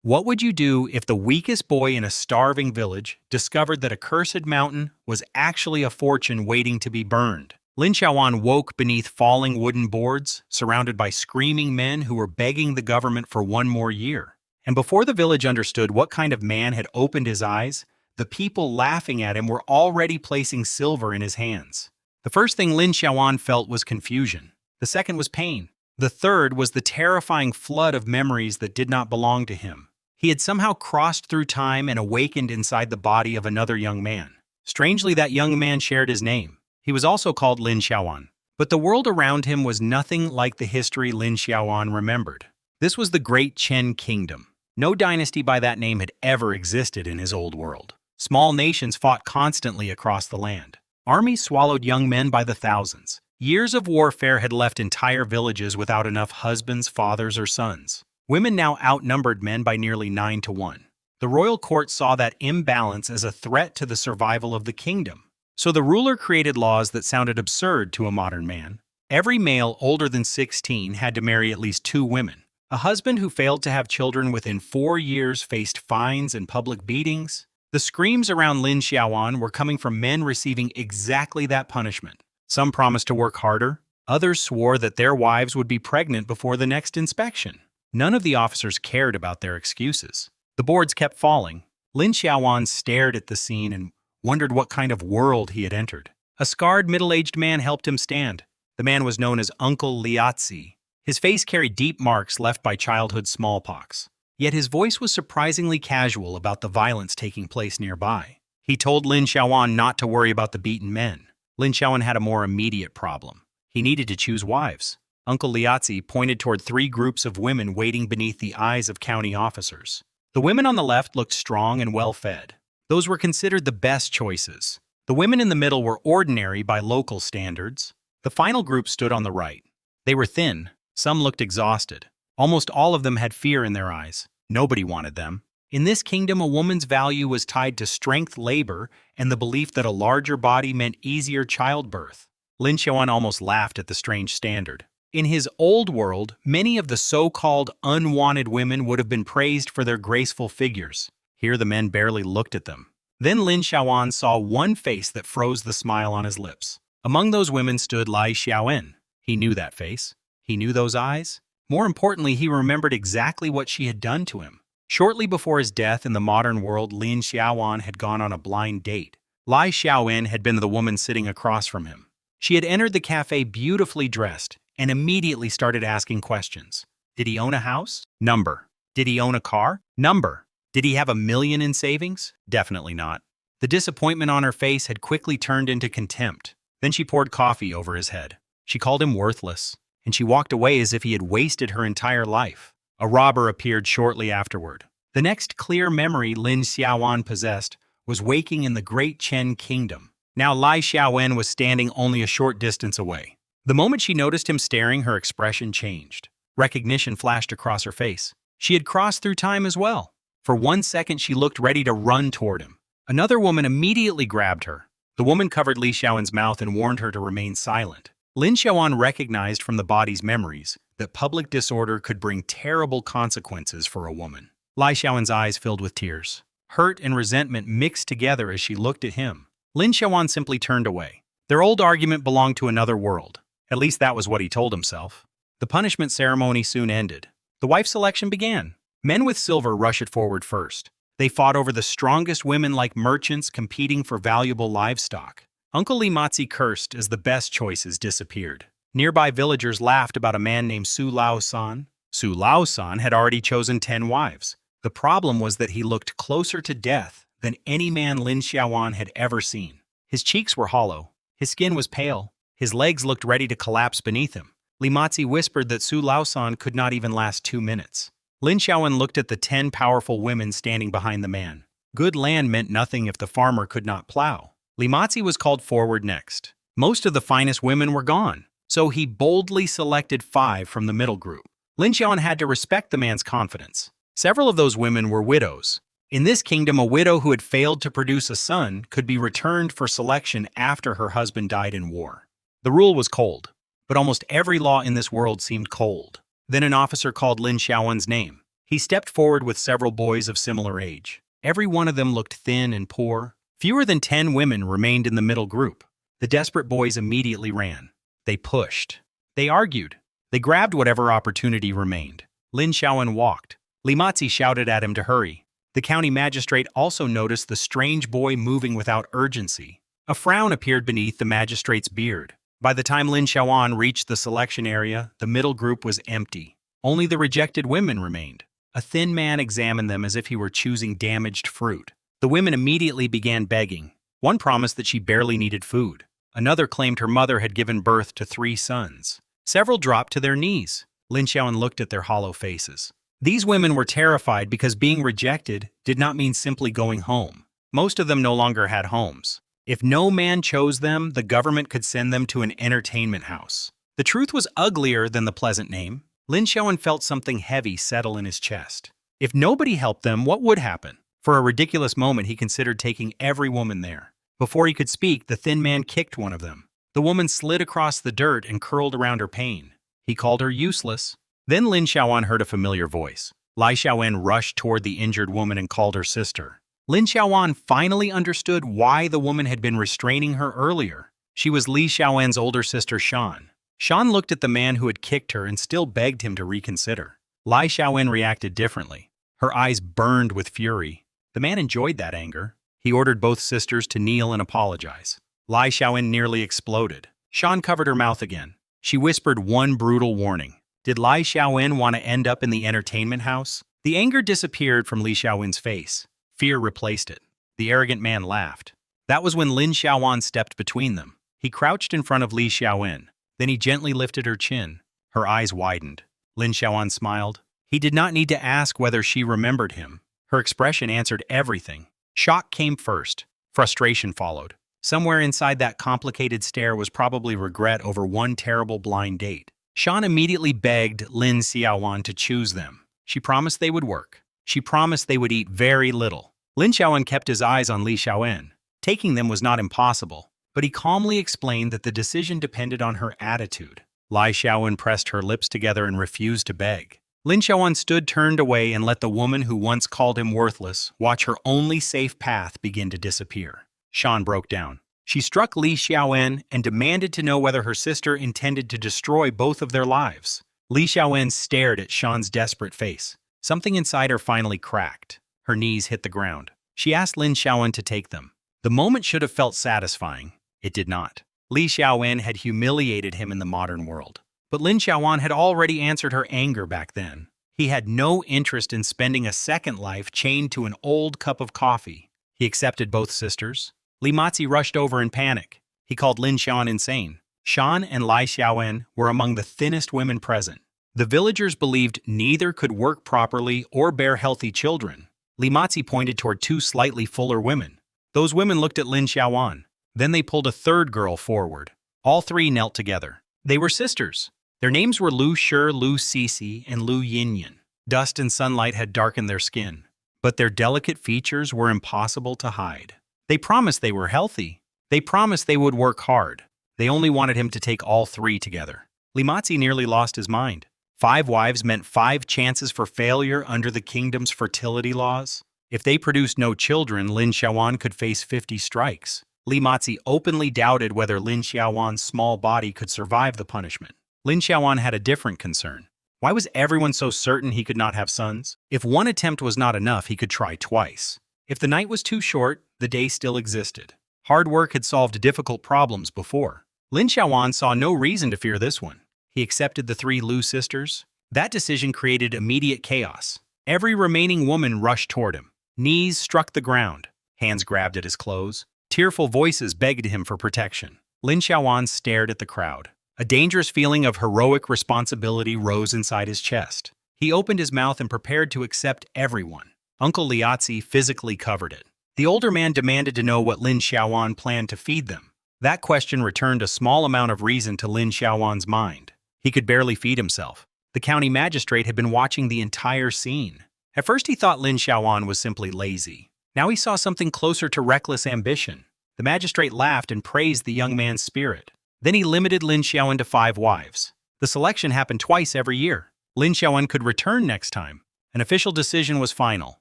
What would you do if the weakest boy in a starving village discovered that a cursed mountain was actually a fortune waiting to be burned? Lin Xiaowan woke beneath falling wooden boards, surrounded by screaming men who were begging the government for one more year. And before the village understood what kind of man had opened his eyes, the people laughing at him were already placing silver in his hands. The first thing Lin Xiaowan felt was confusion. The second was pain. The third was the terrifying flood of memories that did not belong to him. He had somehow crossed through time and awakened inside the body of another young man. Strangely, that young man shared his name. He was also called Lin Xiaowan. But the world around him was nothing like the history Lin Xiaowan remembered. This was the Great Chen Kingdom. No dynasty by that name had ever existed in his old world. Small nations fought constantly across the land. Armies swallowed young men by the thousands. Years of warfare had left entire villages without enough husbands, fathers, or sons. Women now outnumbered men by nearly 9 to 1. The royal court saw that imbalance as a threat to the survival of the kingdom. So the ruler created laws that sounded absurd to a modern man. Every male older than 16 had to marry at least 2 women. A husband who failed to have children within 4 years faced fines and public beatings. The screams around Lin Xiaowan were coming from men receiving exactly that punishment. Some promised to work harder. Others swore that their wives would be pregnant before the next inspection. None of the officers cared about their excuses. The boards kept falling. Lin Xiaowan stared at the scene and wondered what kind of world he had entered. A scarred middle-aged man helped him stand. The man was known as Uncle Liazi. His face carried deep marks left by childhood smallpox. Yet his voice was surprisingly casual about the violence taking place nearby. He told Lin Xiaowan not to worry about the beaten men. Lin Xiaowan had a more immediate problem. He needed to choose wives. Uncle Liazi pointed toward 3 groups of women waiting beneath the eyes of county officers. The women on the left looked strong and well-fed. Those were considered the best choices. The women in the middle were ordinary by local standards. The final group stood on the right. They were thin. Some looked exhausted. Almost all of them had fear in their eyes. Nobody wanted them. In this kingdom, a woman's value was tied to strength labor and the belief that a larger body meant easier childbirth. Lin Xiaowan almost laughed at the strange standard. In his old world, many of the so-called unwanted women would have been praised for their graceful figures. Here the men barely looked at them. Then Lin Xiaowan saw one face that froze the smile on his lips. Among those women stood Lai Xiaoen. He knew that face. He knew those eyes. More importantly, he remembered exactly what she had done to him. Shortly before his death in the modern world, Lin Xiaowan had gone on a blind date. Lai Xiaoen had been the woman sitting across from him. She had entered the cafe beautifully dressed and immediately started asking questions. Did he own a house? Number. Did he own a car? Number. Did he have $1 million in savings? Definitely not. The disappointment on her face had quickly turned into contempt. Then she poured coffee over his head. She called him worthless, and she walked away as if he had wasted her entire life. A robber appeared shortly afterward. The next clear memory Lin Xiaowan possessed was waking in the Great Chen Kingdom. Now Lai Xiaoen was standing only a short distance away. The moment she noticed him staring, her expression changed. Recognition flashed across her face. She had crossed through time as well. For 1 second, she looked ready to run toward him. Another woman immediately grabbed her. The woman covered Li Xiaowen's mouth and warned her to remain silent. Lin Xiaowan recognized from the body's memories that public disorder could bring terrible consequences for a woman. Lai Xiaowen's eyes filled with tears. Hurt and resentment mixed together as she looked at him. Lin Xiaowan simply turned away. Their old argument belonged to another world. At least that was what he told himself. The punishment ceremony soon ended. The wife selection began. Men with silver rushed forward first. They fought over the strongest women like merchants competing for valuable livestock. Uncle Limatzi cursed as the best choices disappeared. Nearby villagers laughed about a man named Su Lao-san. Su Lao-san had already chosen 10 wives. The problem was that he looked closer to death than any man Lin Xiaowan had ever seen. His cheeks were hollow. His skin was pale. His legs looked ready to collapse beneath him. Limatzi whispered that Su Lao-san could not even last 2 minutes. Lin Xiaowan looked at the 10 powerful women standing behind the man. Good land meant nothing if the farmer could not plow. Limatzi was called forward next. Most of the finest women were gone, so he boldly selected 5 from the middle group. Lin Xiaowan had to respect the man's confidence. Several of those women were widows. In this kingdom, a widow who had failed to produce a son could be returned for selection after her husband died in war. The rule was cold, but almost every law in this world seemed cold. Then an officer called Lin Xiaowan's name. He stepped forward with several boys of similar age. Every one of them looked thin and poor. Fewer than 10 women remained in the middle group. The desperate boys immediately ran. They pushed. They argued. They grabbed whatever opportunity remained. Lin Xiaowen walked. Limatzi shouted at him to hurry. The county magistrate also noticed the strange boy moving without urgency. A frown appeared beneath the magistrate's beard. By the time Lin Xiaowen reached the selection area, the middle group was empty. Only the rejected women remained. A thin man examined them as if he were choosing damaged fruit. The women immediately began begging. One promised that she barely needed food. Another claimed her mother had given birth to 3 sons. Several dropped to their knees. Lin Xiaowen looked at their hollow faces. These women were terrified because being rejected did not mean simply going home. Most of them no longer had homes. If no man chose them, the government could send them to an entertainment house. The truth was uglier than the pleasant name. Lin Xiaowen felt something heavy settle in his chest. If nobody helped them, what would happen? For a ridiculous moment, he considered taking every woman there. Before he could speak, the thin man kicked one of them. The woman slid across the dirt and curled around her pain. He called her useless. Then Lin Xiaowen heard a familiar voice. Lai Xiaowen rushed toward the injured woman and called her sister. Lin Xiaowen finally understood why the woman had been restraining her earlier. She was Li Xiaowen's older sister Shan. Shan looked at the man who had kicked her and still begged him to reconsider. Lai Xiaowen reacted differently. Her eyes burned with fury. The man enjoyed that anger. He ordered both sisters to kneel and apologize. Lai Xiaowen nearly exploded. Shan covered her mouth again. She whispered one brutal warning. Did Lai Xiaowen want to end up in the entertainment house? The anger disappeared from Li Xiaowen's face. Fear replaced it. The arrogant man laughed. That was when Lin Xiaowen stepped between them. He crouched in front of Li Xiaowen. Then he gently lifted her chin. Her eyes widened. Lin Xiaowen smiled. He did not need to ask whether she remembered him. Her expression answered everything. Shock came first. Frustration followed. Somewhere inside that complicated stare was probably regret over one terrible blind date. Shan immediately begged Lin Xiaowen to choose them. She promised they would work. She promised they would eat very little. Lin Xiaowen kept his eyes on Li Xiaowen. Taking them was not impossible, but he calmly explained that the decision depended on her attitude. Lai Xiaowen pressed her lips together and refused to beg. Lin Xiaowen stood turned away and let the woman who once called him worthless watch her only safe path begin to disappear. Shan broke down. She struck Li Xiaowen and demanded to know whether her sister intended to destroy both of their lives. Li Xiaowen stared at Shan's desperate face. Something inside her finally cracked. Her knees hit the ground. She asked Lin Xiaowen to take them. The moment should have felt satisfying. It did not. Li Xiaowen had humiliated him in the modern world. But Lin Xiaowen had already answered her anger back then. He had no interest in spending a second life chained to an old cup of coffee. He accepted both sisters. Limatzi rushed over in panic. He called Lin Xiaowen insane. Shan and Lai Xiaowen were among the thinnest women present. The villagers believed neither could work properly or bear healthy children. Limatzi pointed toward 2 slightly fuller women. Those women looked at Lin Xiaowen. Then they pulled a third girl forward. All 3 knelt together. They were sisters. Their names were Lu Shi, Lu Sisi, and Lu Yinyan. Dust and sunlight had darkened their skin, but their delicate features were impossible to hide. They promised they were healthy. They promised they would work hard. They only wanted him to take all 3 together. Limatzi nearly lost his mind. 5 wives meant 5 chances for failure under the kingdom's fertility laws. If they produced no children, Lin Xiaowen could face 50 strikes. Limatzi openly doubted whether Lin Xiaowen's small body could survive the punishment. Lin Xiaowen had a different concern. Why was everyone so certain he could not have sons? If one attempt was not enough, he could try twice. If the night was too short, the day still existed. Hard work had solved difficult problems before. Lin Xiaowen saw no reason to fear this one. He accepted the 3 Lu sisters. That decision created immediate chaos. Every remaining woman rushed toward him. Knees struck the ground. Hands grabbed at his clothes. Tearful voices begged him for protection. Lin Xiaowen stared at the crowd. A dangerous feeling of heroic responsibility rose inside his chest. He opened his mouth and prepared to accept everyone. Uncle Liatzi physically covered it. The older man demanded to know what Lin Xiaowen planned to feed them. That question returned a small amount of reason to Lin Xiaowen's mind. He could barely feed himself. The county magistrate had been watching the entire scene. At first he thought Lin Xiaowen was simply lazy. Now he saw something closer to reckless ambition. The magistrate laughed and praised the young man's spirit. Then he limited Lin Xiaowen to 5 wives. The selection happened twice every year. Lin Xiaowen could return next time. An official decision was final.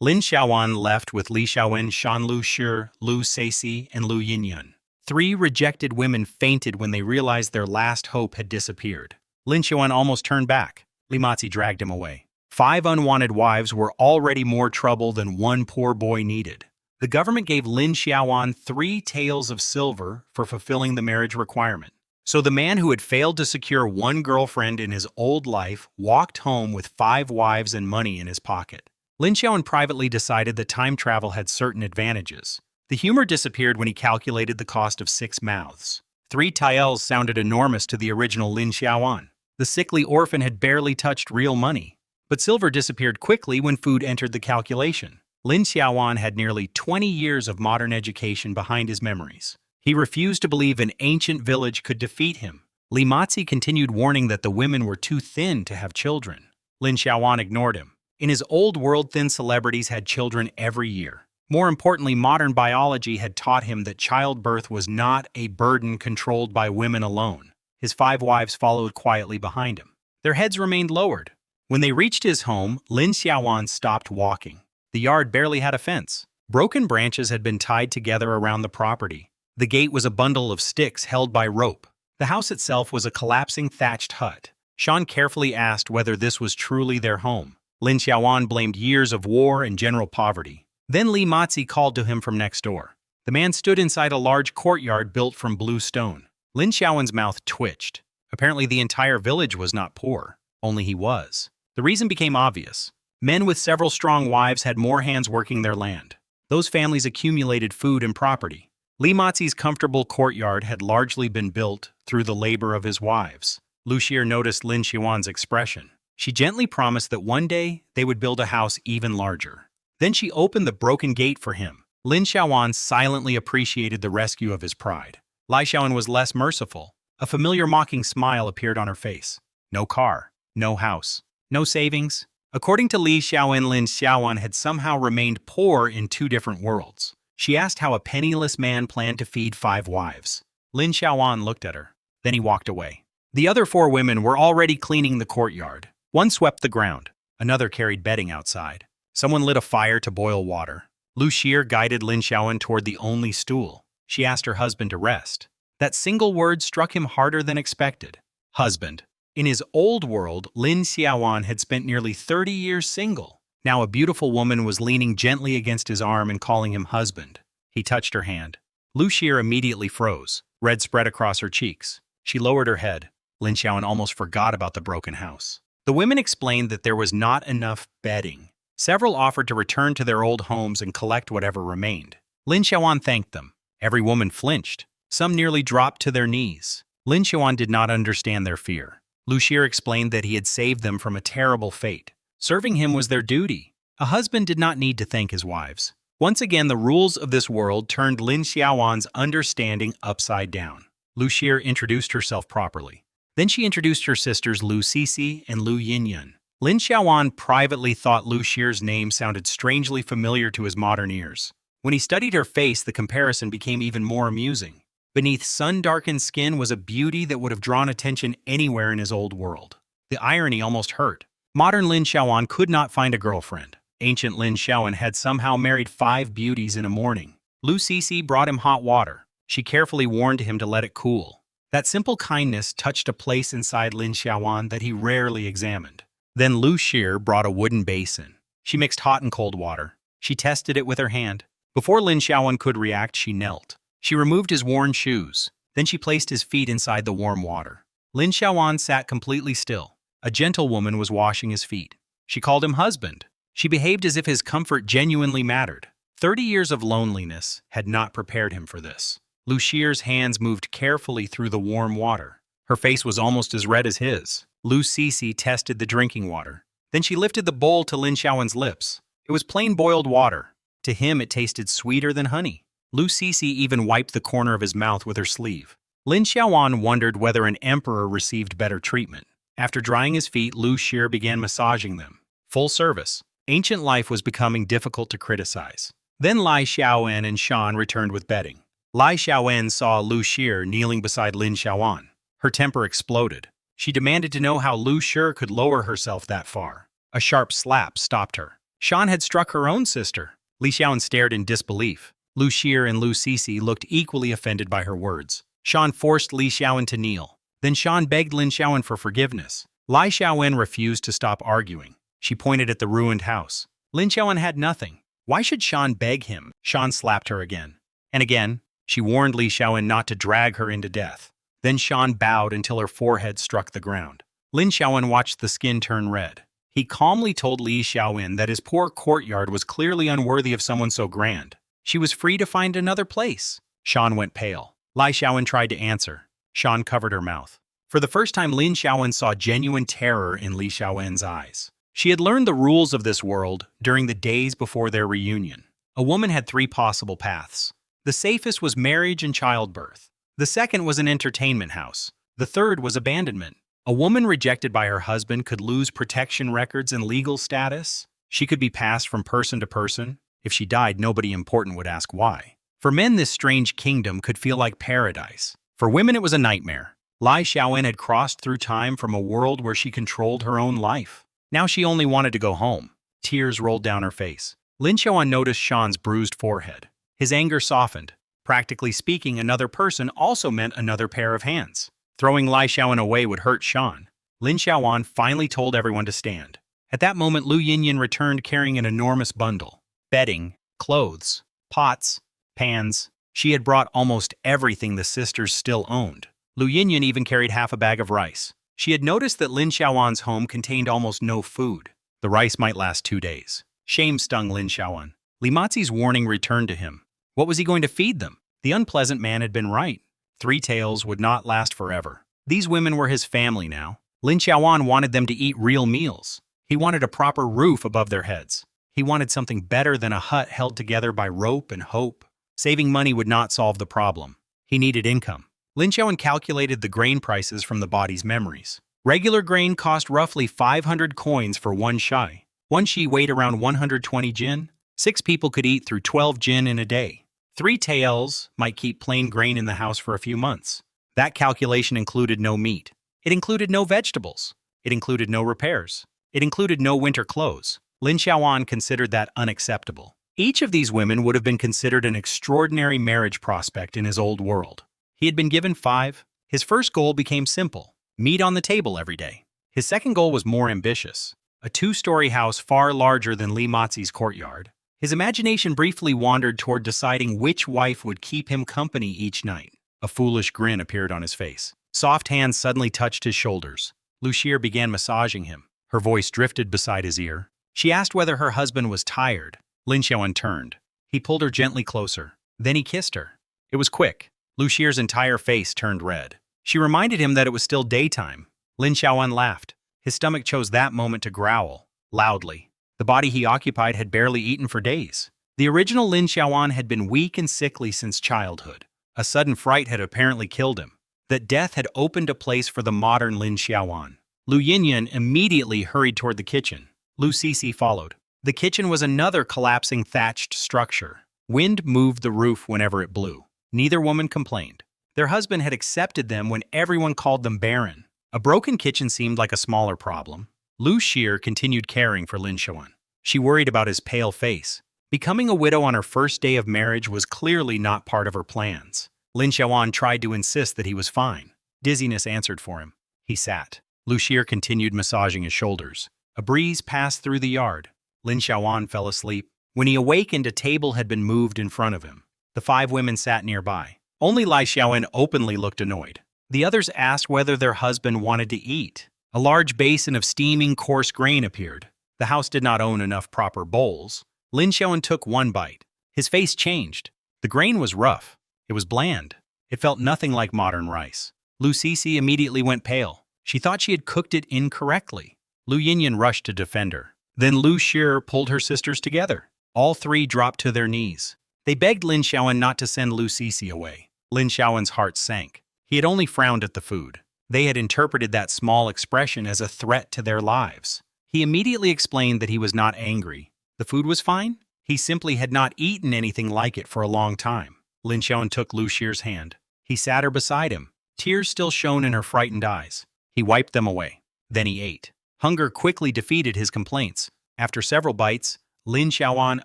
Lin Xiaoan left with Li Xiaowen, Shan Lu Shi, Lu Cixi, and Lu Yinyun. 3 rejected women fainted when they realized their last hope had disappeared. Lin Xiaoan almost turned back. Li Matzi dragged him away. 5 unwanted wives were already more trouble than one poor boy needed. The government gave Lin Xiaoan 3 taels of silver for fulfilling the marriage requirement. So the man who had failed to secure 1 girlfriend in his old life walked home with 5 wives and money in his pocket. Lin Xiaoan privately decided that time travel had certain advantages. The humor disappeared when he calculated the cost of 6 mouths. 3 taels sounded enormous to the original Lin Xiaoan. The sickly orphan had barely touched real money. But silver disappeared quickly when food entered the calculation. Lin Xiaoan had nearly 20 years of modern education behind his memories. He refused to believe an ancient village could defeat him. Li Matzi continued warning that the women were too thin to have children. Lin Xiaoan ignored him. In his old world, thin celebrities had children every year. More importantly, modern biology had taught him that childbirth was not a burden controlled by women alone. His 5 wives followed quietly behind him. Their heads remained lowered. When they reached his home, Lin Xiaoan stopped walking. The yard barely had a fence. Broken branches had been tied together around the property. The gate was a bundle of sticks held by rope. The house itself was a collapsing thatched hut. Shan carefully asked whether this was truly their home. Lin Xiaoan blamed years of war and general poverty. Then Li Matzi called to him from next door. The man stood inside a large courtyard built from blue stone. Lin Xiaoan's mouth twitched. Apparently the entire village was not poor. Only he was. The reason became obvious. Men with several strong wives had more hands working their land. Those families accumulated food and property. Li Matzi's comfortable courtyard had largely been built through the labor of his wives. Lu Shi noticed Lin Xiaoan's expression. She gently promised that one day they would build a house even larger. Then she opened the broken gate for him. Lin Xiaoan silently appreciated the rescue of his pride. Li Xiaoan was less merciful. A familiar mocking smile appeared on her face. No car, no house, no savings. According to Li Xiaoan, Lin Xiaoan had somehow remained poor in 2 different worlds. She asked how a penniless man planned to feed 5 wives. Lin Xiaoan looked at her. Then he walked away. The other 4 women were already cleaning the courtyard. One swept the ground. Another carried bedding outside. Someone lit a fire to boil water. Lu Shi guided Lin Xiaoan toward the only stool. She asked her husband to rest. That single word struck him harder than expected. Husband. In his old world, Lin Xiaoan had spent nearly 30 years single. Now a beautiful woman was leaning gently against his arm and calling him husband. He touched her hand. Lu Shi immediately froze. Red spread across her cheeks. She lowered her head. Lin Xiaoan almost forgot about the broken house. The women explained that there was not enough bedding. Several offered to return to their old homes and collect whatever remained. Lin Xiaoan thanked them. Every woman flinched. Some nearly dropped to their knees. Lin Xiaoan did not understand their fear. Lu Shi explained that he had saved them from a terrible fate. Serving him was their duty. A husband did not need to thank his wives. Once again, the rules of this world turned Lin Xiaoan's understanding upside down. Lu Shi introduced herself properly. Then she introduced her sisters Lu Cixi and Lu Yinyun. Lin Xiaoan privately thought Lu Shi's name sounded strangely familiar to his modern ears. When he studied her face, the comparison became even more amusing. Beneath sun-darkened skin was a beauty that would have drawn attention anywhere in his old world. The irony almost hurt. Modern Lin Xiaoan could not find a girlfriend. Ancient Lin Xiaoan had somehow married 5 beauties in a morning. Lu Cixi brought him hot water. She carefully warned him to let it cool. That simple kindness touched a place inside Lin Xiaoan that he rarely examined. Then Lu Shi brought a wooden basin. She mixed hot and cold water. She tested it with her hand. Before Lin Xiaoan could react, she knelt. She removed his worn shoes. Then she placed his feet inside the warm water. Lin Xiaoan sat completely still. A gentlewoman was washing his feet. She called him husband. She behaved as if his comfort genuinely mattered. 30 years of loneliness had not prepared him for this. Lu Shi's hands moved carefully through the warm water. Her face was almost as red as his. Lu Cixi tested the drinking water. Then she lifted the bowl to Lin Xiaoan's lips. It was plain boiled water. To him, it tasted sweeter than honey. Lu Cixi even wiped the corner of his mouth with her sleeve. Lin Xiaoan wondered whether an emperor received better treatment. After drying his feet, Lu Shi began massaging them. Full service. Ancient life was becoming difficult to criticize. Then Li Xiaoan and Shan returned with bedding. Li Xiaoan saw Lu Shi kneeling beside Lin Xiaoan. Her temper exploded. She demanded to know how Lu Shi could lower herself that far. A sharp slap stopped her. Shan had struck her own sister. Li Xiaowen stared in disbelief. Lu Xir and Lu Sisi looked equally offended by her words. Shan forced Li Xiaowen to kneel. Then Shan begged Lin Xiaowen for forgiveness. Li Xiaowen refused to stop arguing. She pointed at the ruined house. Lin Xiaowen had nothing. Why should Shan beg him? Shan slapped her again. And again, she warned Li Xiaowen not to drag her into death. Then Shan bowed until her forehead struck the ground. Lin Xiaowen watched the skin turn red. He calmly told Li Xiaowen that his poor courtyard was clearly unworthy of someone so grand. She was free to find another place. Shan went pale. Li Xiaowen tried to answer. Shan covered her mouth. For the first time, Lin Xiaowen saw genuine terror in Li Xiaowen's eyes. She had learned the rules of this world during the days before their reunion. A woman had 3 possible paths. The safest was marriage and childbirth. The second was an entertainment house. The third was abandonment. A woman rejected by her husband could lose protection records and legal status. She could be passed from person to person. If she died, nobody important would ask why. For men, this strange kingdom could feel like paradise. For women, it was a nightmare. Li Xiaowen had crossed through time from a world where she controlled her own life. Now she only wanted to go home. Tears rolled down her face. Lin Xiaowen noticed Shan's bruised forehead. His anger softened. Practically speaking, another person also meant another pair of hands. Throwing Li Xiaowen away would hurt Shan. Lin Xiaowen finally told everyone to stand. At that moment, Lu Yinyan returned carrying an enormous bundle. Bedding, clothes, pots, pans. She had brought almost everything the sisters still owned. Lu Yinyan even carried half a bag of rice. She had noticed that Lin Xiaowen's home contained almost no food. The rice might last 2 days. Shame stung Lin Xiaowen. Li Mazi's warning returned to him. What was he going to feed them? The unpleasant man had been right. 3 tails would not last forever. These women were his family now. Lin Xiaowen wanted them to eat real meals. He wanted a proper roof above their heads. He wanted something better than a hut held together by rope and hope. Saving money would not solve the problem. He needed income. Lin Xiaowen calculated the grain prices from the body's memories. Regular grain cost roughly 500 coins for 1 shai. 1 shi weighed around 120 jin. 6 people could eat through 12 jin in a day. 3 taels might keep plain grain in the house for a few months. That calculation included no meat. It included no vegetables. It included no repairs. It included no winter clothes. Lin Xiaowen considered that unacceptable. Each of these women would have been considered an extraordinary marriage prospect in his old world. He had been given 5. His first goal became simple: meat on the table every day. His second goal was more ambitious: a 2-story house far larger than Li Mazi's courtyard. His imagination briefly wandered toward deciding which wife would keep him company each night. A foolish grin appeared on his face. Soft hands suddenly touched his shoulders. Lu Xir began massaging him. Her voice drifted beside his ear. She asked whether her husband was tired. Lin Xiaowen turned. He pulled her gently closer. Then he kissed her. It was quick. Lu Xir's entire face turned red. She reminded him that it was still daytime. Lin Xiaowen laughed. His stomach chose that moment to growl, loudly. The body he occupied had barely eaten for days. The original Lin Xiaowen had been weak and sickly since childhood. A sudden fright had apparently killed him. That death had opened a place for the modern Lin Xiaowen. Lu Yinyan immediately hurried toward the kitchen. Lu Sisi followed. The kitchen was another collapsing thatched structure. Wind moved the roof whenever it blew. Neither woman complained. Their husband had accepted them when everyone called them barren. A broken kitchen seemed like a smaller problem. Lu Xir continued caring for Lin Xiaowen. She worried about his pale face. Becoming a widow on her first day of marriage was clearly not part of her plans. Lin Xiaowen tried to insist that he was fine. Dizziness answered for him. He sat. Lu Xir continued massaging his shoulders. A breeze passed through the yard. Lin Xiaowen fell asleep. When he awakened, a table had been moved in front of him. The 5 women sat nearby. Only Li Xiaowen openly looked annoyed. The others asked whether their husband wanted to eat. A large basin of steaming coarse grain appeared. The house did not own enough proper bowls. Lin Xiaowen took 1 bite. His face changed. The grain was rough. It was bland. It felt nothing like modern rice. Lu Sisi immediately went pale. She thought she had cooked it incorrectly. Lu Yinyan rushed to defend her. Then Lu Xir pulled her sisters together. All 3 dropped to their knees. They begged Lin Xiaowen not to send Lu Sisi away. Lin Xiaowen's heart sank. He had only frowned at the food. They had interpreted that small expression as a threat to their lives. He immediately explained that he was not angry. The food was fine. He simply had not eaten anything like it for a long time. Lin Xiaowen took Lu Xir's hand. He sat her beside him. Tears still shone in her frightened eyes. He wiped them away. Then he ate. Hunger quickly defeated his complaints. After several bites, Lin Xiaoan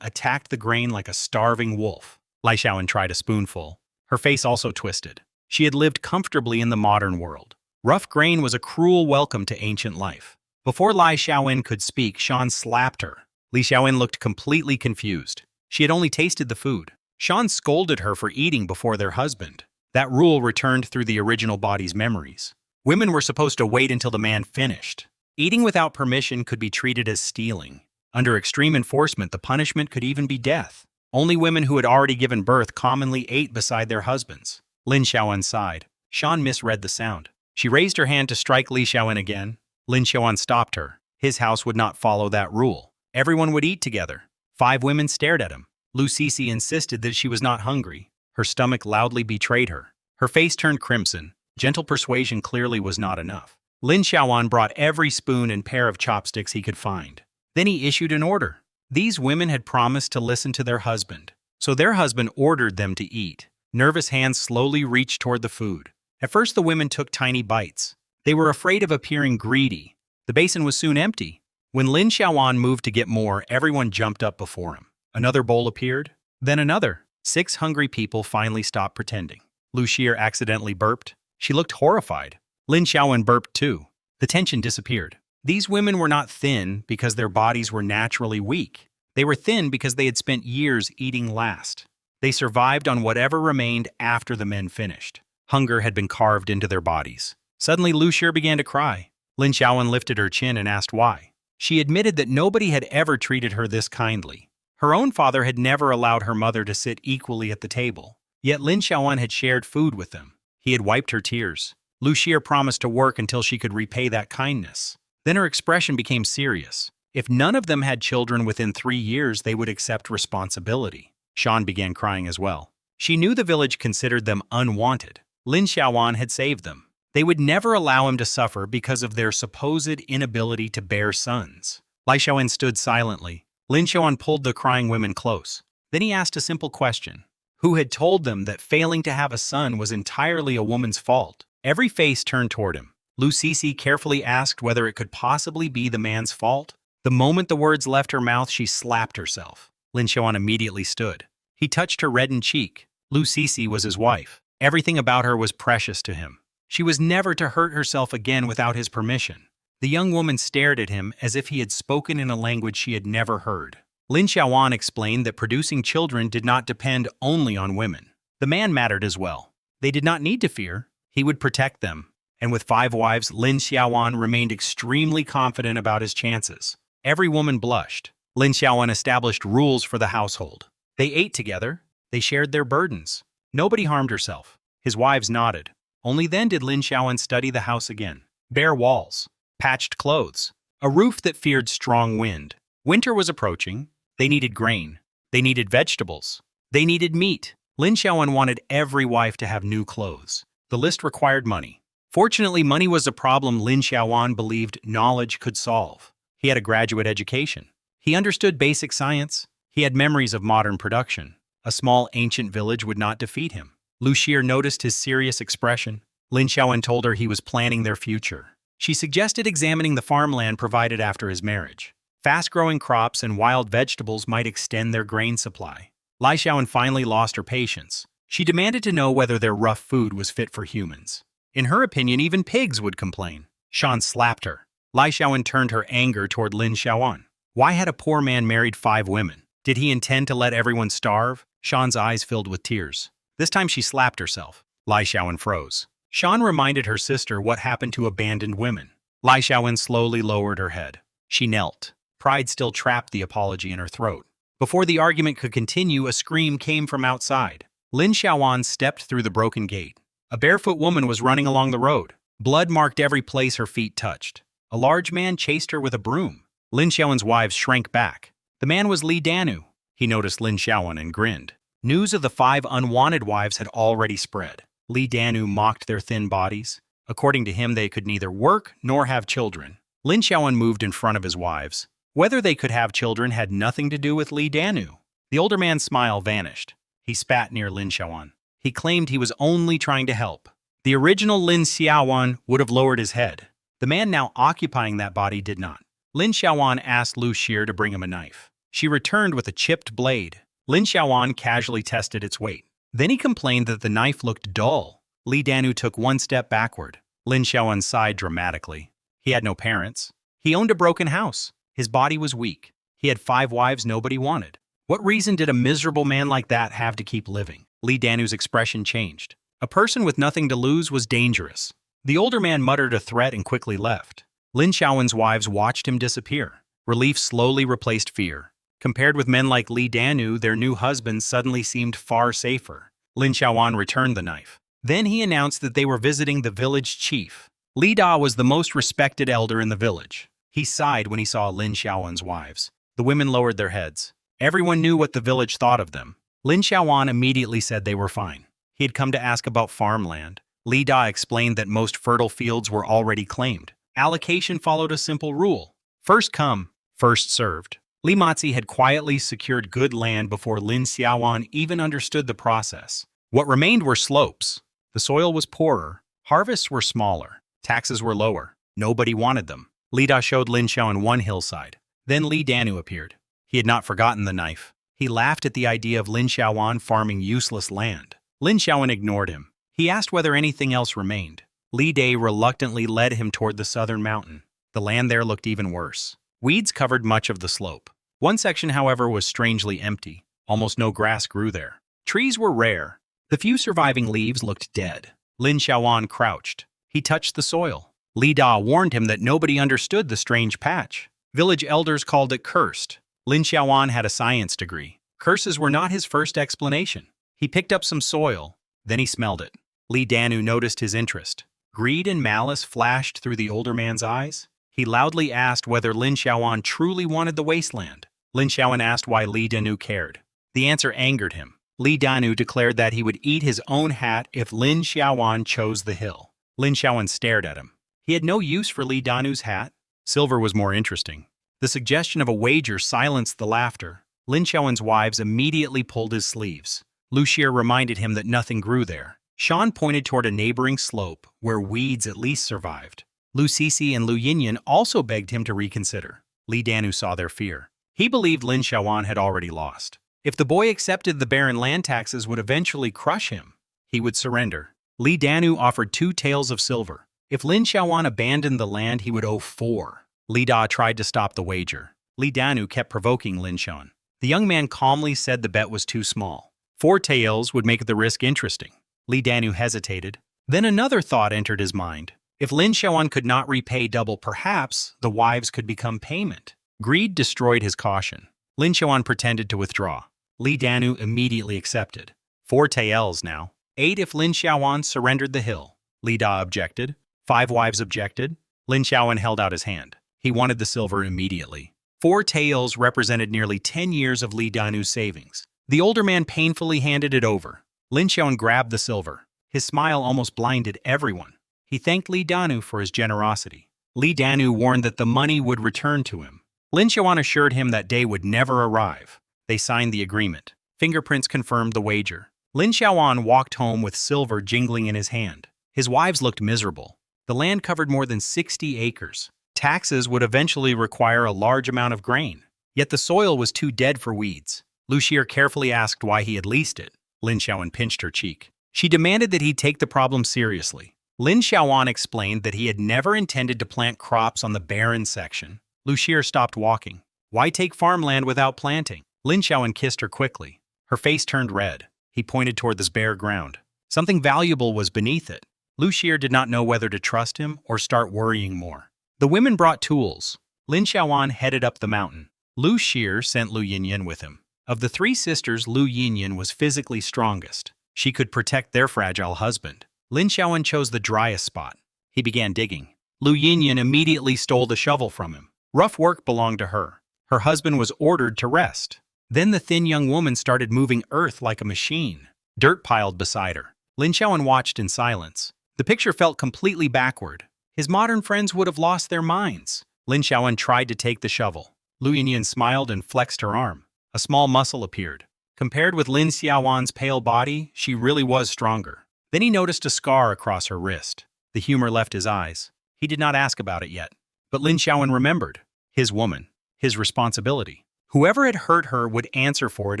attacked the grain like a starving wolf. Lai Xiaoan tried a spoonful. Her face also twisted. She had lived comfortably in the modern world. Rough grain was a cruel welcome to ancient life. Before Lai Xiaoan could speak, Shan slapped her. Li Xiaoan looked completely confused. She had only tasted the food. Shan scolded her for eating before their husband. That rule returned through the original body's memories. Women were supposed to wait until the man finished. Eating without permission could be treated as stealing. Under extreme enforcement, the punishment could even be death. Only women who had already given birth commonly ate beside their husbands. Lin Xiaoan sighed. Shan misread the sound. She raised her hand to strike Li Xiaoan again. Lin Xiaoan stopped her. His house would not follow that rule. Everyone would eat together. 5 women stared at him. Lu Sisi insisted that she was not hungry. Her stomach loudly betrayed her. Her face turned crimson. Gentle persuasion clearly was not enough. Lin Xiaoan brought every spoon and pair of chopsticks he could find. Then he issued an order. These women had promised to listen to their husband, so their husband ordered them to eat. Nervous hands slowly reached toward the food. At first, the women took tiny bites. They were afraid of appearing greedy. The basin was soon empty. When Lin Xiaoan moved to get more, everyone jumped up before him. Another bowl appeared, then another. 6 hungry people finally stopped pretending. Lu Xir accidentally burped. She looked horrified. Lin Xiaoan burped too. The tension disappeared. These women were not thin because their bodies were naturally weak. They were thin because they had spent years eating last. They survived on whatever remained after the men finished. Hunger had been carved into their bodies. Suddenly, Lu Xir began to cry. Lin Xiaoan lifted her chin and asked why. She admitted that nobody had ever treated her this kindly. Her own father had never allowed her mother to sit equally at the table. Yet Lin Xiaoan had shared food with them. He had wiped her tears. Lu Xir promised to work until she could repay that kindness. Then her expression became serious. If none of them had children within 3 years, they would accept responsibility. Shan began crying as well. She knew the village considered them unwanted. Lin Xiaoan had saved them. They would never allow him to suffer because of their supposed inability to bear sons. Lai Xiaoan stood silently. Lin Xiaoan pulled the crying women close. Then he asked a simple question. Who had told them that failing to have a son was entirely a woman's fault? Every face turned toward him. Lu Sisi carefully asked whether it could possibly be the man's fault. The moment the words left her mouth, she slapped herself. Lin Xiaoan immediately stood. He touched her reddened cheek. Lu Sisi was his wife. Everything about her was precious to him. She was never to hurt herself again without his permission. The young woman stared at him as if he had spoken in a language she had never heard. Lin Xiaoan explained that producing children did not depend only on women. The man mattered as well. They did not need to fear. He would protect them. And with 5 wives, Lin Xiaoan remained extremely confident about his chances. Every woman blushed. Lin Xiaoan established rules for the household. They ate together. They shared their burdens. Nobody harmed herself. His wives nodded. Only then did Lin Xiaoan study the house again. Bare walls, patched clothes, a roof that feared strong wind. Winter was approaching. They needed grain. They needed vegetables. They needed meat. Lin Xiaoan wanted every wife to have new clothes. The list required money. Fortunately, money was a problem Lin Xiaoan believed knowledge could solve. He had a graduate education. He understood basic science. He had memories of modern production. A small ancient village would not defeat him. Lu Xir noticed his serious expression. Lin Xiaoan told her he was planning their future. She suggested examining the farmland provided after his marriage. Fast-growing crops and wild vegetables might extend their grain supply. Lai Xiaoan finally lost her patience. She demanded to know whether their rough food was fit for humans. In her opinion, even pigs would complain. Shan slapped her. Lai Xiaoan turned her anger toward Lin Xiaoan. Why had a poor man married 5 women? Did he intend to let everyone starve? Shan's eyes filled with tears. This time she slapped herself. Lai Xiaoan froze. Shan reminded her sister what happened to abandoned women. Lai Xiaoan slowly lowered her head. She knelt. Pride still trapped the apology in her throat. Before the argument could continue, a scream came from outside. Lin Xiaoan stepped through the broken gate. A barefoot woman was running along the road. Blood marked every place her feet touched. A large man chased her with a broom. Lin Xiaoan's wives shrank back. The man was Li Danu. He noticed Lin Xiaoan and grinned. News of the 5 unwanted wives had already spread. Li Danu mocked their thin bodies. According to him, they could neither work nor have children. Lin Xiaoan moved in front of his wives. Whether they could have children had nothing to do with Li Danu. The older man's smile vanished. He spat near Lin Xiaoan. He claimed he was only trying to help. The original Lin Xiaoan would have lowered his head. The man now occupying that body did not. Lin Xiaowan asked Lu Xir to bring him a knife. She returned with a chipped blade. Lin Xiaowan casually tested its weight. Then he complained that the knife looked dull. Li Danu took one step backward. Lin Xiaowan sighed dramatically. He had no parents. He owned a broken house. His body was weak. He had 5 wives nobody wanted. What reason did a miserable man like that have to keep living? Li Danu's expression changed. A person with nothing to lose was dangerous. The older man muttered a threat and quickly left. Lin Xiaowan's wives watched him disappear. Relief slowly replaced fear. Compared with men like Li Danu, their new husbands suddenly seemed far safer. Lin Xiaowan returned the knife. Then he announced that they were visiting the village chief. Li Da was the most respected elder in the village. He sighed when he saw Lin Xiaowan's wives. The women lowered their heads. Everyone knew what the village thought of them. Lin Xiaowan immediately said they were fine. He had come to ask about farmland. Li Da explained that most fertile fields were already claimed. Allocation followed a simple rule. First come, first served. Li Matzi had quietly secured good land before Lin Xiaowan even understood the process. What remained were slopes. The soil was poorer. Harvests were smaller. Taxes were lower. Nobody wanted them. Li Da showed Lin Xiaowan one hillside. Then Li Danu appeared. He had not forgotten the knife. He laughed at the idea of Lin Xiaowan farming useless land. Lin Xiaowan ignored him. He asked whether anything else remained. Li Dai reluctantly led him toward the southern mountain. The land there looked even worse. Weeds covered much of the slope. One section, however, was strangely empty. Almost no grass grew there. Trees were rare. The few surviving leaves looked dead. Lin Xiaowan crouched. He touched the soil. Li Da warned him that nobody understood the strange patch. Village elders called it cursed. Lin Xiaowan had a science degree. Curses were not his first explanation. He picked up some soil. Then he smelled it. Li Danu noticed his interest. Greed and malice flashed through the older man's eyes. He loudly asked whether Lin Xiaowan truly wanted the wasteland. Lin Xiaowan asked why Li Danu cared. The answer angered him. Li Danu declared that he would eat his own hat if Lin Xiaowan chose the hill. Lin Xiaowan stared at him. He had no use for Li Danu's hat. Silver was more interesting. The suggestion of a wager silenced the laughter. Lin Xiaowan's wives immediately pulled his sleeves. Lu Xir reminded him that nothing grew there. Shan pointed toward a neighboring slope, where weeds at least survived. Lu Sisi and Lu Yinyan also begged him to reconsider. Li Danu saw their fear. He believed Lin Xiaowan had already lost. If the boy accepted the barren land taxes would eventually crush him, he would surrender. Li Danu offered 2 taels of silver. If Lin Xiaowan abandoned the land, he would owe 4. Li Da tried to stop the wager. Li Danu kept provoking Lin Xiaowan. The young man calmly said the bet was too small. 4 taels would make the risk interesting. Li Danu hesitated. Then another thought entered his mind. If Lin Xiaowan could not repay double, perhaps the wives could become payment. Greed destroyed his caution. Lin Xiaowan pretended to withdraw. Li Danu immediately accepted. 4 taels now. 8 if Lin Xiaowan surrendered the hill. Li Da objected. 5 wives objected. Lin Xiaowan held out his hand. He wanted the silver immediately. 4 taels represented nearly 10 years of Li Danu's savings. The older man painfully handed it over. Lin Xiaowan grabbed the silver. His smile almost blinded everyone. He thanked Li Danu for his generosity. Li Danu warned that the money would return to him. Lin Xiaowan assured him that day would never arrive. They signed the agreement. Fingerprints confirmed the wager. Lin Xiaowan walked home with silver jingling in his hand. His wives looked miserable. The land covered more than 60 acres. Taxes would eventually require a large amount of grain. Yet the soil was too dead for weeds. Lu Xir carefully asked why he had leased it. Lin Xiaowan pinched her cheek. She demanded that he take the problem seriously. Lin Xiaowan explained that he had never intended to plant crops on the barren section. Lu Xir stopped walking. Why take farmland without planting? Lin Xiaowan kissed her quickly. Her face turned red. He pointed toward this bare ground. Something valuable was beneath it. Lu Xir did not know whether to trust him or start worrying more. The women brought tools. Lin Xiaowan headed up the mountain. Lu Xir sent Lu Yinyan with him. Of the 3 sisters, Lu Yinyan was physically strongest. She could protect their fragile husband. Lin Xiaowan chose the driest spot. He began digging. Lu Yinyan immediately stole the shovel from him. Rough work belonged to her. Her husband was ordered to rest. Then the thin young woman started moving earth like a machine. Dirt piled beside her. Lin Xiaowan watched in silence. The picture felt completely backward. His modern friends would have lost their minds. Lin Xiaowan tried to take the shovel. Lu Yinyan smiled and flexed her arm. A small muscle appeared. Compared with Lin Xiaowan's pale body, she really was stronger. Then he noticed a scar across her wrist. The humor left his eyes. He did not ask about it yet. But Lin Xiaowen remembered. His woman. His responsibility. Whoever had hurt her would answer for it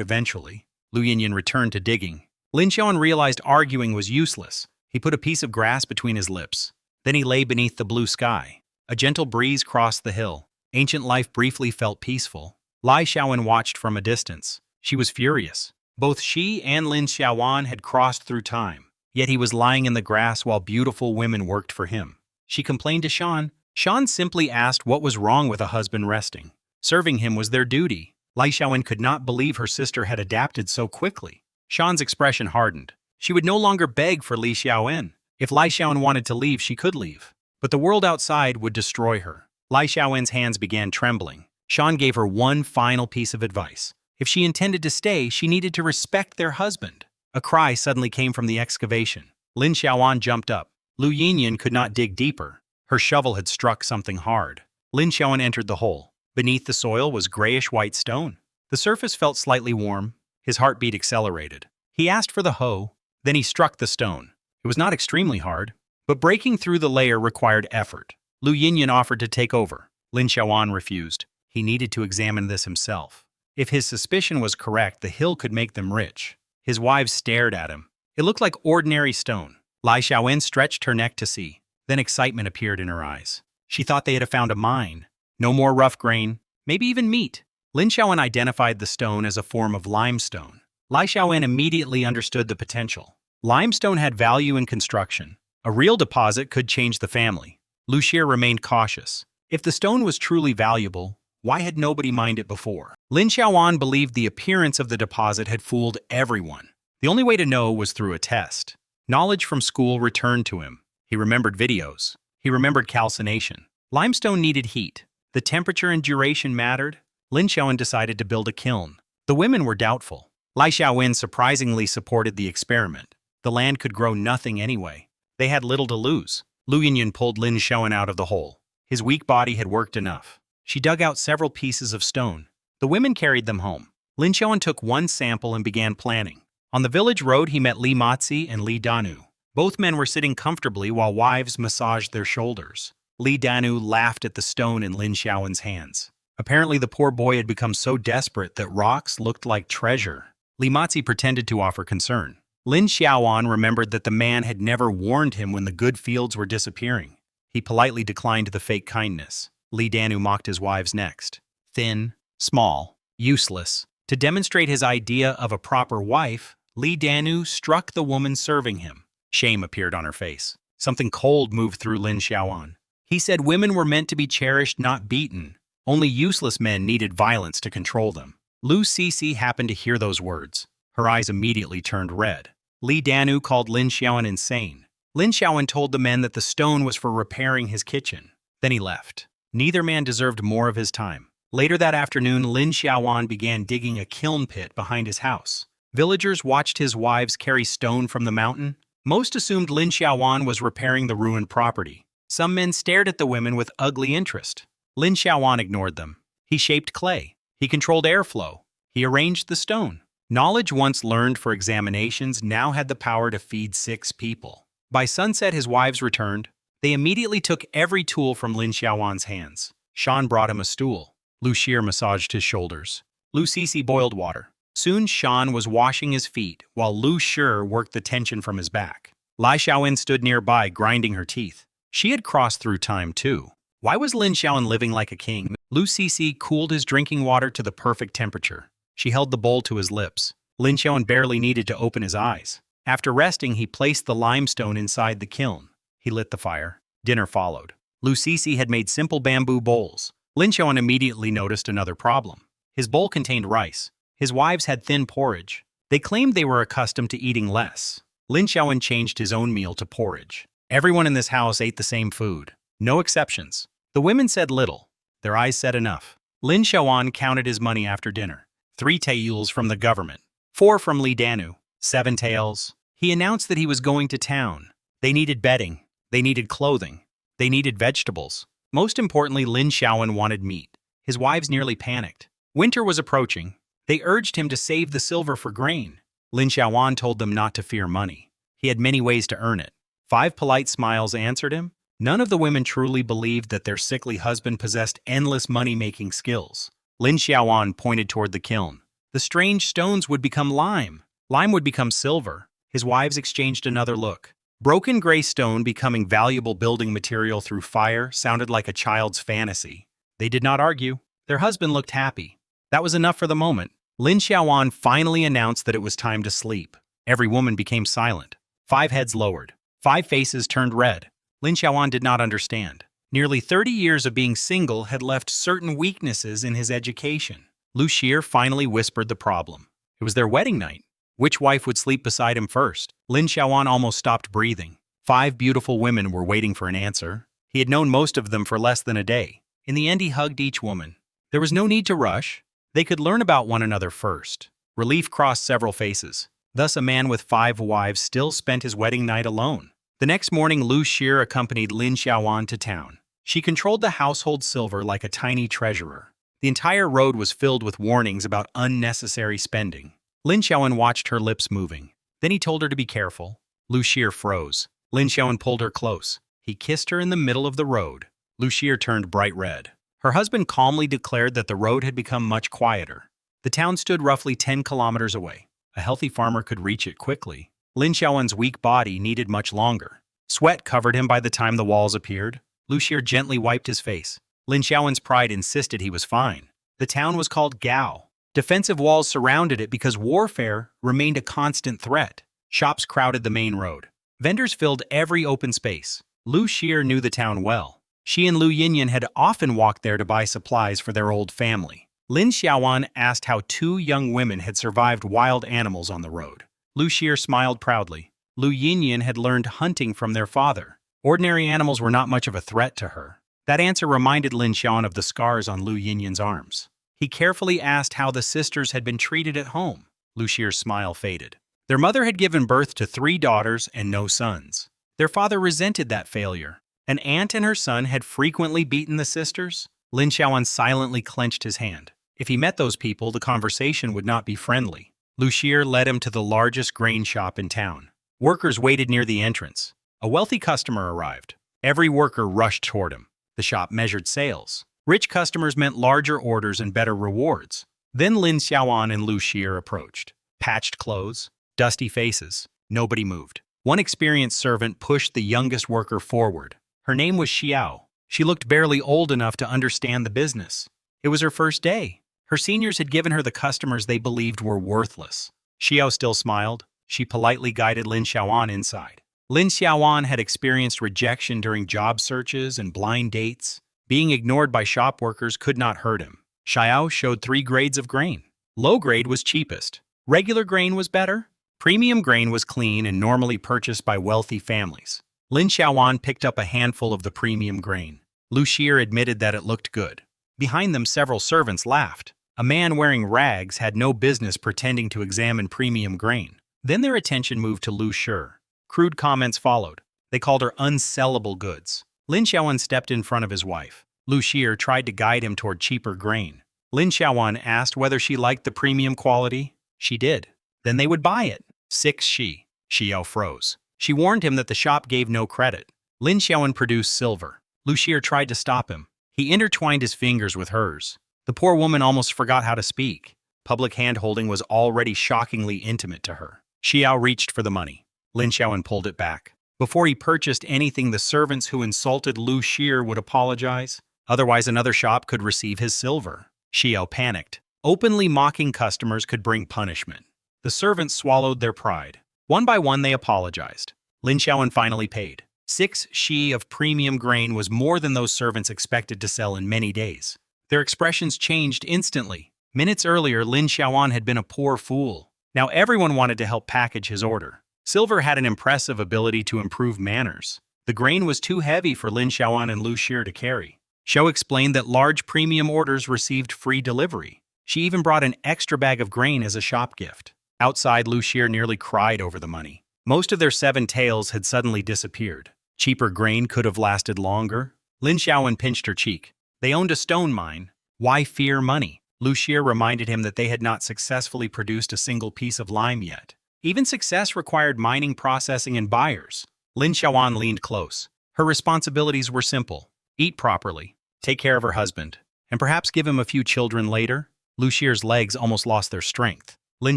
eventually. Lu Yinyan returned to digging. Lin Xiaowen realized arguing was useless. He put a piece of grass between his lips. Then he lay beneath the blue sky. A gentle breeze crossed the hill. Ancient life briefly felt peaceful. Lai Xiaowen watched from a distance. She was furious. Both she and Lin Xiaowen had crossed through time. Yet he was lying in the grass while beautiful women worked for him. She complained to Shan. Shan simply asked what was wrong with a husband resting. Serving him was their duty. Lai Xiaowen could not believe her sister had adapted so quickly. Shan's expression hardened. She would no longer beg for Li Xiaowen. If Lai Xiaowen wanted to leave, she could leave. But the world outside would destroy her. Lai Xiaowen's hands began trembling. Shan gave her one final piece of advice. If she intended to stay, she needed to respect their husband. A cry suddenly came from the excavation. Lin Xiaowen jumped up. Lu Yinyan could not dig deeper. Her shovel had struck something hard. Lin Xiaowen entered the hole. Beneath the soil was grayish-white stone. The surface felt slightly warm. His heartbeat accelerated. He asked for the hoe. Then he struck the stone. It was not extremely hard, but breaking through the layer required effort. Lu Yinyan offered to take over. Lin Xiaowen refused. He needed to examine this himself. If his suspicion was correct, the hill could make them rich. His wives stared at him. It looked like ordinary stone. Lai Xiaowen stretched her neck to see. Then excitement appeared in her eyes. She thought they had found a mine. No more rough grain, maybe even meat. Lin Xiaowen identified the stone as a form of limestone. Lai Xiaowen immediately understood the potential. Limestone had value in construction. A real deposit could change the family. Lu Xie remained cautious. If the stone was truly valuable, why had nobody mined it before? Lin Xiaowen believed the appearance of the deposit had fooled everyone. The only way to know was through a test. Knowledge from school returned to him. He remembered videos. He remembered calcination. Limestone needed heat. The temperature and duration mattered. Lin Xiaowen decided to build a kiln. The women were doubtful. Lai Xiaowen surprisingly supported the experiment. The land could grow nothing anyway. They had little to lose. Lu Yinyan pulled Lin Xiaowen out of the hole. His weak body had worked enough. She dug out several pieces of stone. The women carried them home. Lin Xiaowen took one sample and began planning. On the village road, he met Li Matzi and Li Danu. Both men were sitting comfortably while wives massaged their shoulders. Li Danu laughed at the stone in Lin Xiaowen's hands. Apparently, the poor boy had become so desperate that rocks looked like treasure. Li Matzi pretended to offer concern. Lin Xiaowen remembered that the man had never warned him when the good fields were disappearing. He politely declined the fake kindness. Li Danu mocked his wives next. Thin, small, useless. To demonstrate his idea of a proper wife, Li Danu struck the woman serving him. Shame appeared on her face. Something cold moved through Lin Xiaowen. He said women were meant to be cherished, not beaten. Only useless men needed violence to control them. Lu Sisi happened to hear those words. Her eyes immediately turned red. Li Danu called Lin Xiaowen insane. Lin Xiaowen told the men that the stone was for repairing his kitchen. Then he left. Neither man deserved more of his time. Later that afternoon, Lin Xiaowen began digging a kiln pit behind his house. Villagers watched his wives carry stone from the mountain. Most assumed Lin Xiaowen was repairing the ruined property. Some men stared at the women with ugly interest. Lin Xiaowen ignored them. He shaped clay. He controlled airflow. He arranged the stone. Knowledge once learned for examinations now had the power to feed 6 people. By sunset, his wives returned. They immediately took every tool from Lin Xiaowen's hands. Shan brought him a stool. Lu Xie massaged his shoulders. Lu Sisi boiled water. Soon Shan was washing his feet, while Lu Xie worked the tension from his back. Lai Xiaowen stood nearby, grinding her teeth. She had crossed through time, too. Why was Lin Xiaowen living like a king? Lu Sisi cooled his drinking water to the perfect temperature. She held the bowl to his lips. Lin Xiaowen barely needed to open his eyes. After resting, he placed the limestone inside the kiln. He lit the fire. Dinner followed. Lu Sisi had made simple bamboo bowls. Lin Xiaowen immediately noticed another problem. His bowl contained rice. His wives had thin porridge. They claimed they were accustomed to eating less. Lin Xiaowen changed his own meal to porridge. Everyone in this house ate the same food. No exceptions. The women said little. Their eyes said enough. Lin Xiaowen counted his money after dinner. 3 taels from the government. 4 from Li Danu. 7 taels. He announced that he was going to town. They needed bedding. They needed clothing. They needed vegetables. Most importantly, Lin Xiaowen wanted meat. His wives nearly panicked. Winter was approaching. They urged him to save the silver for grain. Lin Xiaowen told them not to fear money. He had many ways to earn it. 5 polite smiles answered him. None of the women truly believed that their sickly husband possessed endless money-making skills. Lin Xiaoan pointed toward the kiln. The strange stones would become lime. Lime would become silver. His wives exchanged another look. Broken gray stone becoming valuable building material through fire sounded like a child's fantasy. They did not argue. Their husband looked happy. That was enough for the moment. Lin Xiaoan finally announced that it was time to sleep. Every woman became silent. 5 heads lowered. 5 faces turned red. Lin Xiaoan did not understand. Nearly 30 years of being single had left certain weaknesses in his education. Lu Xie finally whispered the problem. It was their wedding night. Which wife would sleep beside him first? Lin Xiaoan almost stopped breathing. 5 beautiful women were waiting for an answer. He had known most of them for less than a day. In the end, he hugged each woman. There was no need to rush. They could learn about one another first. Relief crossed several faces. Thus, a man with 5 wives still spent his wedding night alone. The next morning, Lu Xie accompanied Lin Xiaoan to town. She controlled the household silver like a tiny treasurer. The entire road was filled with warnings about unnecessary spending. Lin Xiaoan watched her lips moving. Then he told her to be careful. Lu Xie froze. Lin Xiaoan pulled her close. He kissed her in the middle of the road. Lu Xie turned bright red. Her husband calmly declared that the road had become much quieter. The town stood roughly 10 kilometers away. A healthy farmer could reach it quickly. Lin Xiaoan's weak body needed much longer. Sweat covered him by the time the walls appeared. Lu Xie gently wiped his face. Lin Xiaoan's pride insisted he was fine. The town was called Gao. Defensive walls surrounded it because warfare remained a constant threat. Shops crowded the main road. Vendors filled every open space. Lu Xie knew the town well. She and Lu Yinyan had often walked there to buy supplies for their old family. Lin Xiaoan asked how 2 young women had survived wild animals on the road. Lu Xie smiled proudly. Lu Yinyan had learned hunting from their father. Ordinary animals were not much of a threat to her. That answer reminded Lin Xiaoan of the scars on Lu Yinyan's arms. He carefully asked how the sisters had been treated at home. Lu Xie's smile faded. Their mother had given birth to 3 daughters and no sons. Their father resented that failure. An aunt and her son had frequently beaten the sisters. Lin Xiaoan silently clenched his hand. If he met those people, the conversation would not be friendly. Lu Xie led him to the largest grain shop in town. Workers waited near the entrance. A wealthy customer arrived. Every worker rushed toward him. The shop measured sales. Rich customers meant larger orders and better rewards. Then Lin Xiaoan and Lu Xie approached. Patched clothes, dusty faces. Nobody moved. One experienced servant pushed the youngest worker forward. Her name was Xiao. She looked barely old enough to understand the business. It was her first day. Her seniors had given her the customers they believed were worthless. Xiao still smiled. She politely guided Lin Xiaoan inside. Lin Xiaoan had experienced rejection during job searches and blind dates. Being ignored by shop workers could not hurt him. Xiao showed 3 grades of grain. Low grade was cheapest. Regular grain was better. Premium grain was clean and normally purchased by wealthy families. Lin Xiaoan picked up a handful of the premium grain. Lu Xie admitted that it looked good. Behind them, several servants laughed. A man wearing rags had no business pretending to examine premium grain. Then their attention moved to Lu Xie. Crude comments followed. They called her unsellable goods. Lin Xiaoan stepped in front of his wife. Lu Xie tried to guide him toward cheaper grain. Lin Xiaoan asked whether she liked the premium quality. She did. Then they would buy it. 6 Shi. Xiao froze. She warned him that the shop gave no credit. Lin Xiaoan produced silver. Lu Xie tried to stop him. He intertwined his fingers with hers. The poor woman almost forgot how to speak. Public hand-holding was already shockingly intimate to her. Xiao reached for the money. Lin Xiaoan pulled it back. Before he purchased anything, the servants who insulted Lu Xie would apologize. Otherwise, another shop could receive his silver. Xiao panicked. Openly mocking customers could bring punishment. The servants swallowed their pride. One by one, they apologized. Lin Xiaoan finally paid. 6 Shi of premium grain was more than those servants expected to sell in many days. Their expressions changed instantly. Minutes earlier, Lin Xiaoan had been a poor fool. Now everyone wanted to help package his order. Silver had an impressive ability to improve manners. The grain was too heavy for Lin Xiaoan and Lu Xie to carry. Xiao explained that large premium orders received free delivery. She even brought an extra bag of grain as a shop gift. Outside, Lu Xie nearly cried over the money. Most of their 7 taels had suddenly disappeared. Cheaper grain could have lasted longer. Lin Xiaoan pinched her cheek. They owned a stone mine. Why fear money? Lu Xie reminded him that they had not successfully produced a single piece of lime yet. Even success required mining, processing, and buyers. Lin Xiaoan leaned close. Her responsibilities were simple: eat properly, take care of her husband, and perhaps give him a few children later. Lu Xier's legs almost lost their strength. Lin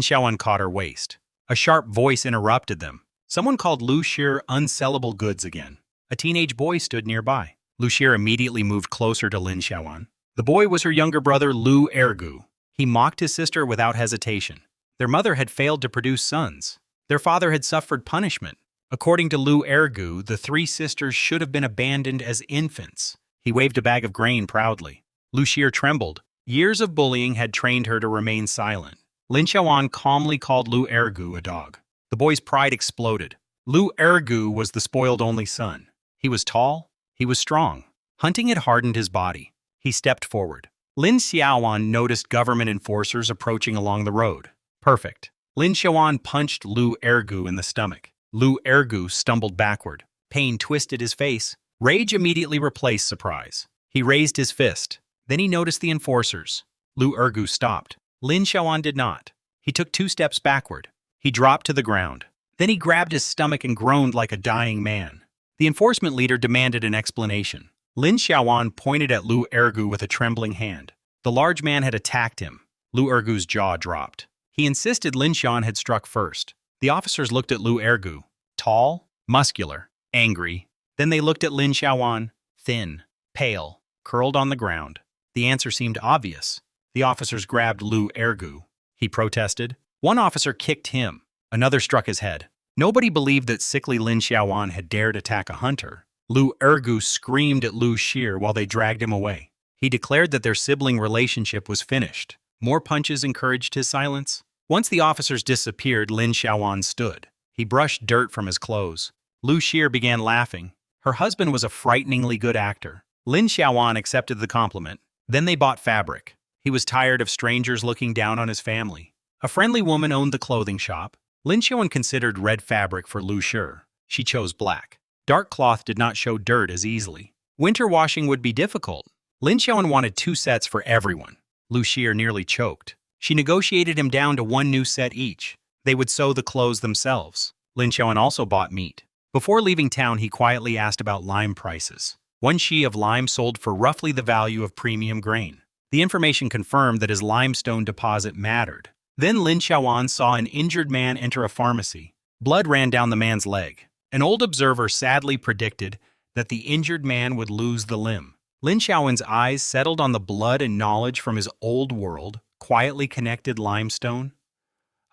Xiaoan caught her waist. A sharp voice interrupted them. Someone called Lu Xier unsellable goods again. A teenage boy stood nearby. Lu Xier immediately moved closer to Lin Xiaoan. The boy was her younger brother Lu Ergu. He mocked his sister without hesitation. Their mother had failed to produce sons. Their father had suffered punishment. According to Lu Ergu, the three sisters should have been abandoned as infants. He waved a bag of grain proudly. Lu Xier trembled. Years of bullying had trained her to remain silent. Lin Xiaoan calmly called Lu Ergu a dog. The boy's pride exploded. Lu Ergu was the spoiled only son. He was tall. He was strong. Hunting had hardened his body. He stepped forward. Lin Xiaoan noticed government enforcers approaching along the road. Perfect. Lin Xiaoan punched Lu Ergu in the stomach. Lu Ergu stumbled backward. Pain twisted his face. Rage immediately replaced surprise. He raised his fist. Then he noticed the enforcers. Lu Ergu stopped. Lin Xiaoan did not. He took 2 steps backward. He dropped to the ground. Then he grabbed his stomach and groaned like a dying man. The enforcement leader demanded an explanation. Lin Xiaoan pointed at Lu Ergu with a trembling hand. The large man had attacked him. Lu Ergu's jaw dropped. He insisted Lin Xiaoan had struck first. The officers looked at Lu Ergu. Tall, muscular, angry. Then they looked at Lin Xiaoan. Thin, pale, curled on the ground. The answer seemed obvious. The officers grabbed Lu Ergu. He protested. One officer kicked him. Another struck his head. Nobody believed that sickly Lin Xiaoan had dared attack a hunter. Lu Ergu screamed at Lu Xier while they dragged him away. He declared that their sibling relationship was finished. More punches encouraged his silence. Once the officers disappeared, Lin Xiaoan stood. He brushed dirt from his clothes. Lu Xier began laughing. Her husband was a frighteningly good actor. Lin Xiaoan accepted the compliment. Then they bought fabric. He was tired of strangers looking down on his family. A friendly woman owned the clothing shop. Lin Xiaoan considered red fabric for Lu Xier. She chose black. Dark cloth did not show dirt as easily. Winter washing would be difficult. Lin Xiaoan wanted 2 sets for everyone. Lu Xier nearly choked. She negotiated him down to 1 new set each. They would sew the clothes themselves. Lin Xiaoan also bought meat. Before leaving town, he quietly asked about lime prices. 1 shi of lime sold for roughly the value of premium grain. The information confirmed that his limestone deposit mattered. Then Lin Xiaoan saw an injured man enter a pharmacy. Blood ran down the man's leg. An old observer sadly predicted that the injured man would lose the limb. Lin Xiaoan's eyes settled on the blood and knowledge from his old world, quietly connected limestone.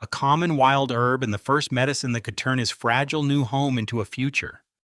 A common wild herb and the first medicine that could turn his fragile new home into a future.